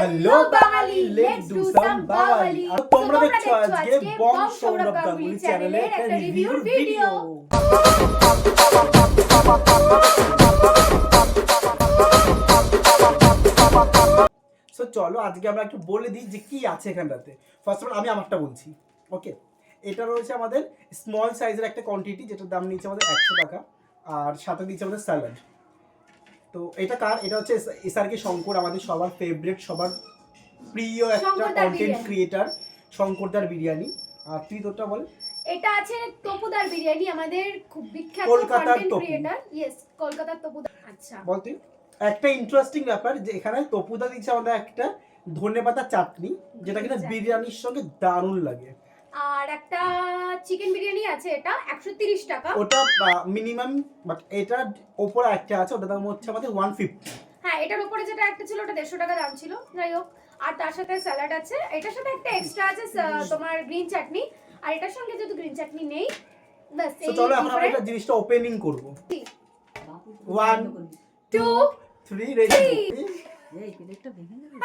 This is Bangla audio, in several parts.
Hello Bangali, let's do some Bangali. তোমরা দেখছো আজকে বং সৌরভ গাঙ্গুলি চ্যানেলে একটা রিভিউর ভিডিও। সো চলো আজকে আমরা একটু বলে দিই যে কি আছে এখানটাতে। ফার্স্ট অফ অল আমি আমারটা বলছি, ওকে। এটা রয়েছে আমাদের স্মল সাইজের একটা কোয়ান্টিটি, যেটার দাম নিচ্ছে আমাদের 100 টাকা, আর সাথে দিচ্ছে আমাদের স্যালাড। তো এটা কার? এটা হচ্ছে এসআরকে শঙ্কর, আমাদের সবার ফেভারিট, সবার প্রিয় একটা কন্টেন্ট ক্রিয়েটার, শঙ্করদার বিরিয়ানি। আর তুই তোরটা বল। এটা আছে তপুদার বিরিয়ানি, আমাদের খুব বিখ্যাত কন্টেন্ট ক্রিয়েটার। ইয়েস, কলকাতার তপুদা। আচ্ছা বল তুই। একটা ইন্টারেস্টিং ব্যাপার যে এখানে তপুদা দিচ্ছে আমাদের একটা ধনেপাতা চাটনি, যেটা কিনা বিরিয়ানির সঙ্গে দারুণ লাগে। আর একটা চিকেন বিরিয়ানি আছে, এটা 130 টাকা। ওটা মিনিমাম, বাট এটার উপরে একটা আছে, ওটা দাম হচ্ছে আমাদের 150। হ্যাঁ, এটার উপরে যেটা একটা ছিল ওটা 150 টাকা দাম ছিল, যাই হোক। আর তার সাথে স্যালাড আছে, এটার সাথে একটা এক্সট্রা আছে তোমার গ্রিন চাটনি, আর এটার সঙ্গে যদি গ্রিন চাটনি নেই বাস। তো চলো এখন আমরা এটা জিনিসটা ওপেনিং করব। 1 2 3 রেডি। এই প্লেটটা ভেঙে যাবে।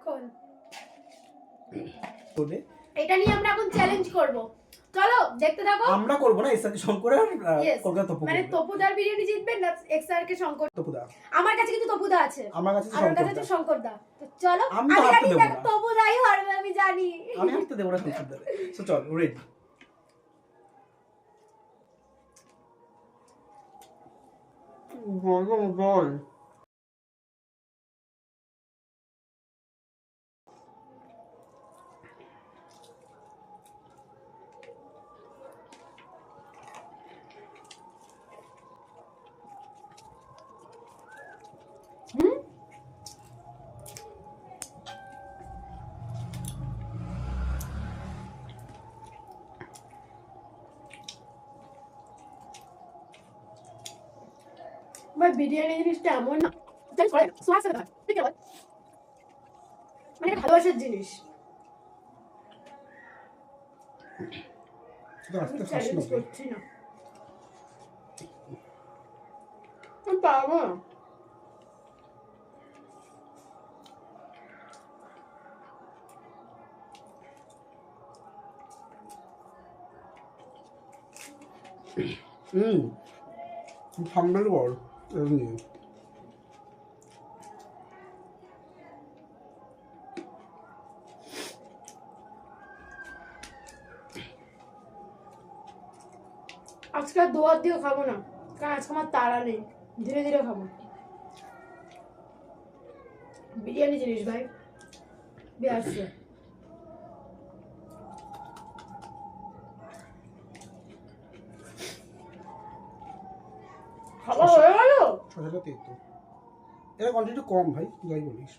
কোন তোলে এটা নিয়ে আমরা এখন চ্যালেঞ্জ করব। চলো দেখতে থাকো। আমরা করব না, এসআরকে শঙ্কর আর কলকাতা তপু, মানে তপুদার বিরিয়ানি জিতবে না এক্সআরকে শঙ্কর? তপুদা। আমার কাছে কিন্তু তপুদা আছে, আমার কাছে আমার কাছে আছে শঙ্করদা। তো চলো আমি জানি হারতে দেব না, তপুদাই হারবে, আমি জানি। আমি হারতে দেব না শঙ্করদা। সো চল রেডি। বল। ভাই বিরিয়ানি জিনিসটা এমন না, জানিস করে সোয়াস আছে, ঠিক আছে, মানে এটা ভালোবাসার জিনিস। চ্যালেঞ্জ করছি না, আমি পারবো না। ঠান্ডার বল এমনি। আজকে আর দোয়ার দিয়েও খাবো না, কারণ আজকে আমার তাড়া নেই, ধীরে ধীরে খাবো। বিরিয়ানি জিনিস ভাই আসছে। খাওয়া হয়ে গেল। শসাটা তেতো, এর কোয়ান্টিটি কম ভাই, যাই বলিস।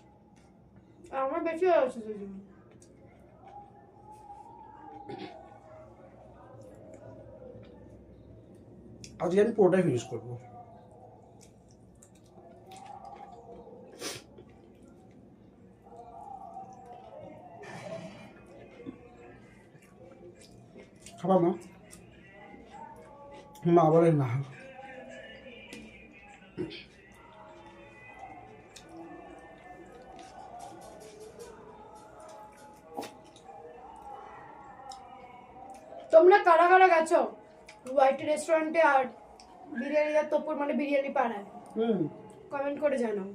আমার বেশি হয়ে গেছে। আজকে আমি পুরোটাই ফিনিশ করবো। খাবা মা? মা বলে না। তোমরা কারা কারা গেছো হোয়াইট রেস্টুরেন্টে আর বিরিয়ানি আর তপুর মানে বিরিয়ানি পাড়ায়? কমেন্ট করে জানাও।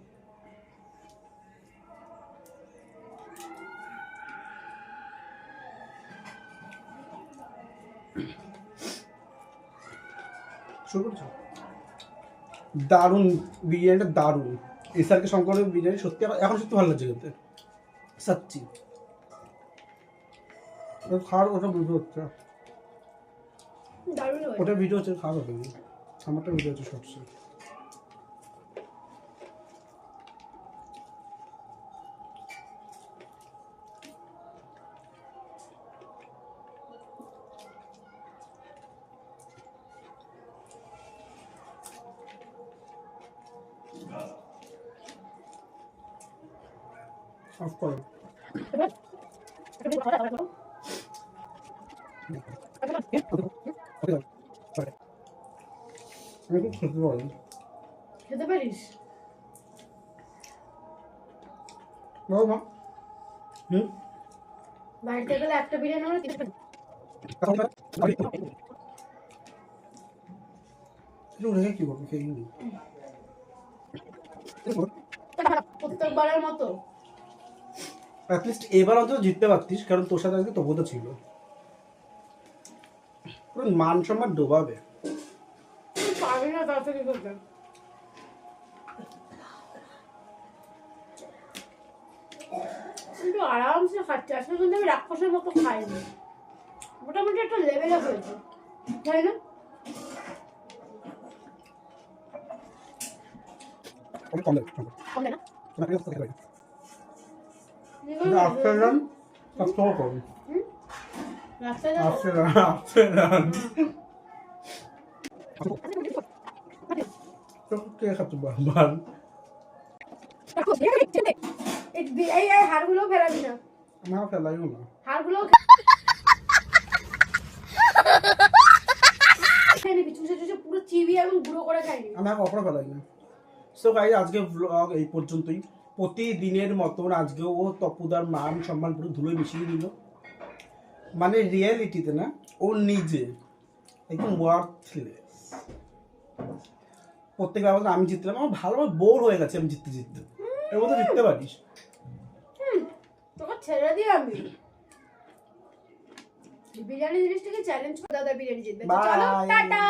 দারুণ বিরিয়ানিটা, দারুণ। এসআরকে শঙ্করের বিরিয়ানি সত্যি এখন সত্যি ভালো লাগছে খেতে, সত্যি। খাওয়ার ওটা ভিডিও হচ্ছে, ওটা ভিডিও হচ্ছে, খাওয়া হবে। আমারটা ভিডিও হচ্ছে শর্টসে। অফ করো। খেতে পারিস? বাবা মা হুম বাড়িতে গেলে একটা বিরিয়ানি আমরা 30 টাকা রেখে কি করবো খেয়ে নিই। প্রত্যেকবারের মতো অ্যাটলিস্ট এবার অন্তত জিততে পারতিস, কারণ তোর সাথে আজকে তবু তো ছিল। পুরো মান সম্মান ডোবাবে। পারবি না তার থেকে করতে। কিন্তু আরামসে খাচ্ছি, আসলে কিন্তু আমি রাক্ষসের মতো খাইনি, মোটামুটি একটা লেভেলে হয়েছে, তাই না? অনেক কম দেয় কম দেয় না? আফটাররান সবসময় কম। হুম? রাস্তায় যাবো? আফটাররান কে খাচ্ছে বারবার? এই হাড়গুলো ফেলাবি না, না ফেলাইও না। হাড়গুলো খেয়ে নিবি, চুষে চুষে পুরো চিবি এবং গুঁড়ো করে খাই নিবি। আমি আর কখনো ফেলাই না। সো গাইজ আজকে ব্লগ এই পর্যন্তই। প্রতিদিনের মতন আজকেও ও তপুদার মান সম্মান পুরো ধুলোয় মিশিয়ে দিল। মানে রিয়েলিটিতে না, ও নিজে একদম ওয়ার্থলেস। প্রত্যেকবার আমাদের আমি জিতলাম, আমার ভালো বোর হয়ে গেছে আমি জিততে জিততে। এর মধ্যে জিততে পারিস? তোকে ছেড়ে দিই আমি। বিরিয়ানি জিনিসটাকে চ্যালেঞ্জ করে দাদা বিরিয়ানি জিতবে। তো চলো Bye. টাটা।